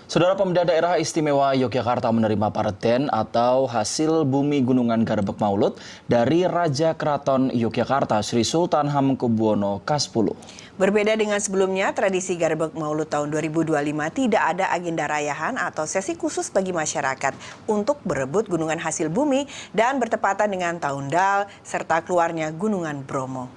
Saudara, Pemda Daerah Istimewa Yogyakarta menerima parten atau hasil bumi gunungan Garebeg Maulud dari Raja Keraton Yogyakarta Sri Sultan Hamengkubuwono K10. Berbeda dengan sebelumnya, tradisi Garebeg Maulud tahun 2025 tidak ada agenda rayahan atau sesi khusus bagi masyarakat untuk berebut gunungan hasil bumi dan bertepatan dengan Tahun Dal serta keluarnya Gunungan Bromo.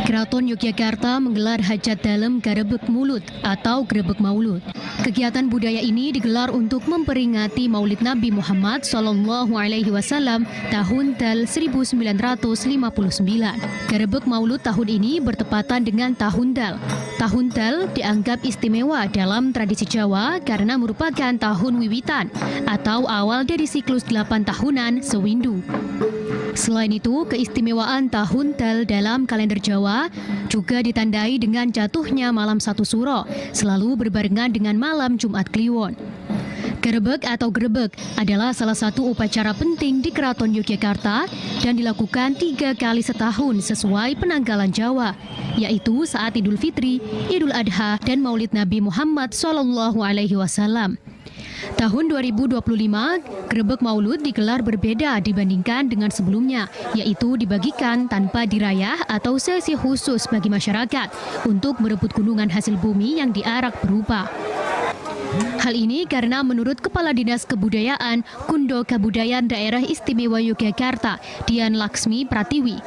Keraton Yogyakarta menggelar hajat dalem Garebeg Maulud atau Grebeg Maulud. Kegiatan budaya ini digelar untuk memperingati Maulid Nabi Muhammad SAW tahun Dal 1959. Garebeg Maulud tahun ini bertepatan dengan Tahun Dal. Tahun Dal dianggap istimewa dalam tradisi Jawa karena merupakan tahun wiwitan atau awal dari siklus 8 tahunan sewindu. Selain itu, keistimewaan Tahun Dal dalam kalender Jawa juga ditandai dengan jatuhnya malam 1 Suro, selalu berbarengan dengan malam Jumat Kliwon. Garebeg atau Grebeg adalah salah satu upacara penting di Keraton Yogyakarta dan dilakukan 3 kali setahun sesuai penanggalan Jawa, yaitu saat Idul Fitri, Idul Adha, dan Maulid Nabi Muhammad SAW. Tahun 2025, Grebeg Maulud digelar berbeda dibandingkan dengan sebelumnya, yaitu dibagikan tanpa dirayah atau sesi khusus bagi masyarakat untuk merebut gunungan hasil bumi yang diarak berupa. Hal ini karena menurut Kepala Dinas Kebudayaan Kundo Kabudayaan Daerah Istimewa Yogyakarta, Dian Laksmi Pratiwi,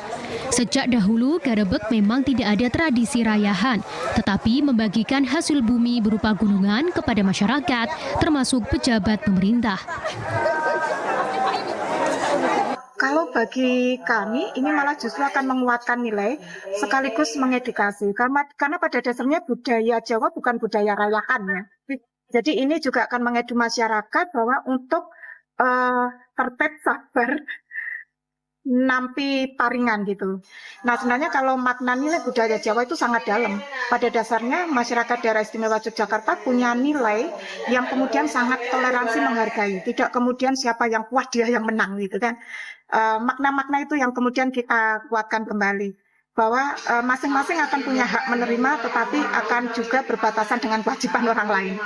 sejak dahulu Garebeg memang tidak ada tradisi rayahan, tetapi membagikan hasil bumi berupa gunungan kepada masyarakat, termasuk pejabat pemerintah. Kalau bagi kami, ini malah justru akan menguatkan nilai sekaligus mengedukasi. Karena pada dasarnya budaya Jawa bukan budaya rayahan ya. Jadi ini juga akan mengedukasi masyarakat bahwa untuk tertib sabar nampi paringan gitu. Nah sebenarnya kalau makna nilai budaya Jawa itu sangat dalam. Pada dasarnya masyarakat daerah istimewa Yogyakarta punya nilai yang kemudian sangat toleransi menghargai. Tidak kemudian siapa yang kuat dia yang menang gitu kan. Makna-makna itu yang kemudian kita kuatkan kembali. Bahwa masing-masing akan punya hak menerima tetapi akan juga berbatasan dengan kewajiban orang lain.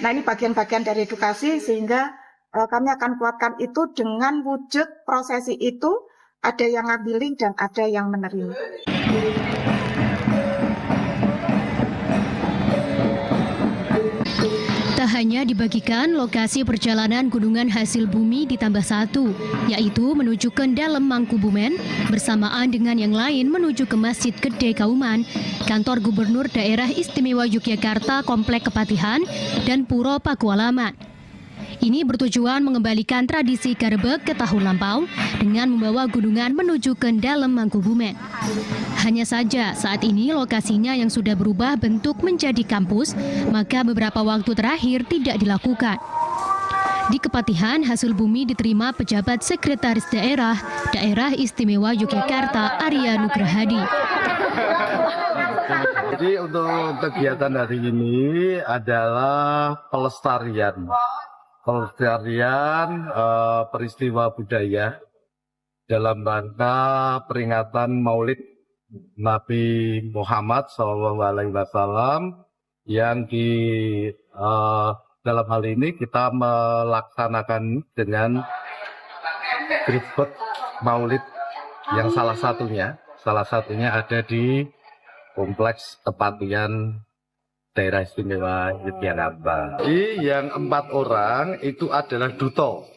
Nah ini bagian-bagian dari edukasi sehingga kami akan kuatkan itu dengan wujud prosesi itu. Ada yang ngambilin dan ada yang menerima. Tak hanya dibagikan, lokasi perjalanan gunungan hasil bumi ditambah satu, yaitu menuju ke dalam Mangkubumen, bersamaan dengan yang lain menuju ke Masjid Gede Kauman, Kantor Gubernur Daerah Istimewa Yogyakarta Komplek Kepatihan, dan Puro Pakualaman. Ini bertujuan mengembalikan tradisi Garebeg ke tahun lampau dengan membawa gunungan menuju ke dalam Mangkubumen. Hanya saja saat ini lokasinya yang sudah berubah bentuk menjadi kampus, maka beberapa waktu terakhir tidak dilakukan. Di Kepatihan, hasil bumi diterima pejabat Sekretaris Daerah Istimewa Yogyakarta Arya Nugrahadi. Jadi untuk kegiatan hari ini adalah pelestarian peristiwa budaya dalam rangka peringatan Maulid Nabi Muhammad SAW yang dalam hal ini kita melaksanakan dengan Grebeg Maulid yang salah satunya ada di Kompleks Kepatihan Daerah Istimewa Yogyakarta. Yang 4 orang itu adalah duto.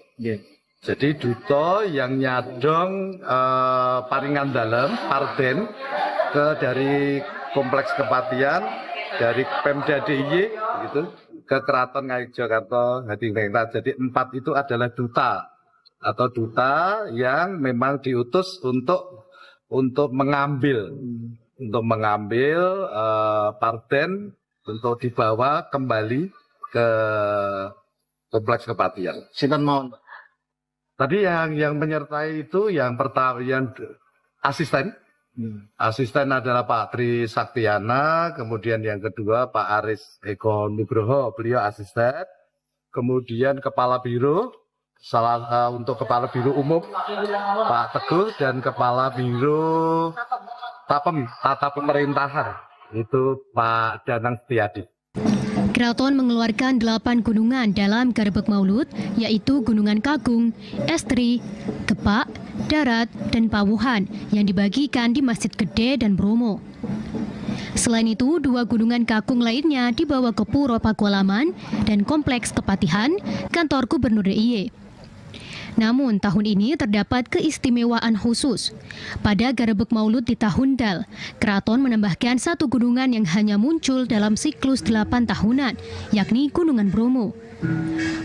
Jadi duto yang nyadong paringan dalam parten dari Kompleks Kepatihan dari Pemda DIY gitu ke Keraton Yogyakarta Hadiningrat. Jadi 4 itu adalah duta yang memang diutus untuk mengambil parten untuk dibawa kembali ke Kompleks Kepatihan. Sinten mawon? Tadi yang menyertai itu yang pertama yang asisten. Asisten adalah Pak Tri Saktiana, kemudian yang kedua Pak Aris Eko Nugroho, beliau asisten. Kemudian Kepala Biro, untuk Kepala Biro Umum Pak Teguh dan Kepala Biro tata pemerintahan itu Pak Danang Setiadi. Keraton mengeluarkan 8 gunungan dalam Garebeg Maulud, yaitu Gunungan Kagung, Estri, Gepak, Darat, dan Pawuhan yang dibagikan di Masjid Gede dan Bromo. Selain itu, 2 gunungan Kagung lainnya dibawa ke Puro Pakualaman dan Kompleks Kepatihan, kantor Gubernur DIY. Namun, tahun ini terdapat keistimewaan khusus. Pada Garebeg Maulud di tahun Dal, Keraton menambahkan 1 gunungan yang hanya muncul dalam siklus 8 tahunan, yakni Gunungan Bromo.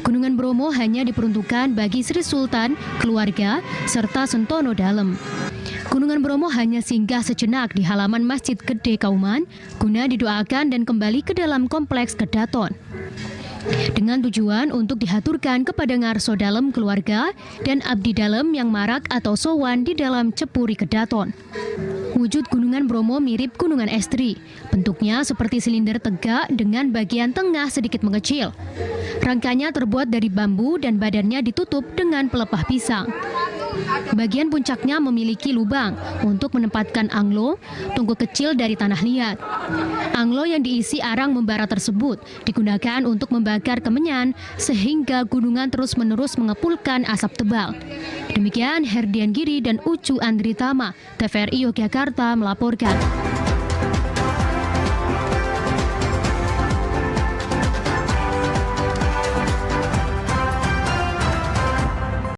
Gunungan Bromo hanya diperuntukkan bagi Sri Sultan, keluarga, serta Sentono Dalem. Gunungan Bromo hanya singgah sejenak di halaman Masjid Gede Kauman guna didoakan dan kembali ke dalam Kompleks Kedaton. Dengan tujuan untuk dihaturkan kepada ngarso dalem keluarga dan abdi dalem yang marak atau sowan di dalam Cepuri Kedaton. Wujud Gunungan Bromo mirip Gunungan Estri. Bentuknya seperti silinder tegak dengan bagian tengah sedikit mengecil. Rangkanya terbuat dari bambu dan badannya ditutup dengan pelepah pisang. Bagian puncaknya memiliki lubang untuk menempatkan anglo, tungku kecil dari tanah liat. Anglo yang diisi arang membara tersebut digunakan untuk membakar kemenyan sehingga gunungan terus-menerus mengepulkan asap tebal. Demikian Herdian Giri dan Ucu Andritama, TVRI Yogyakarta melaporkan.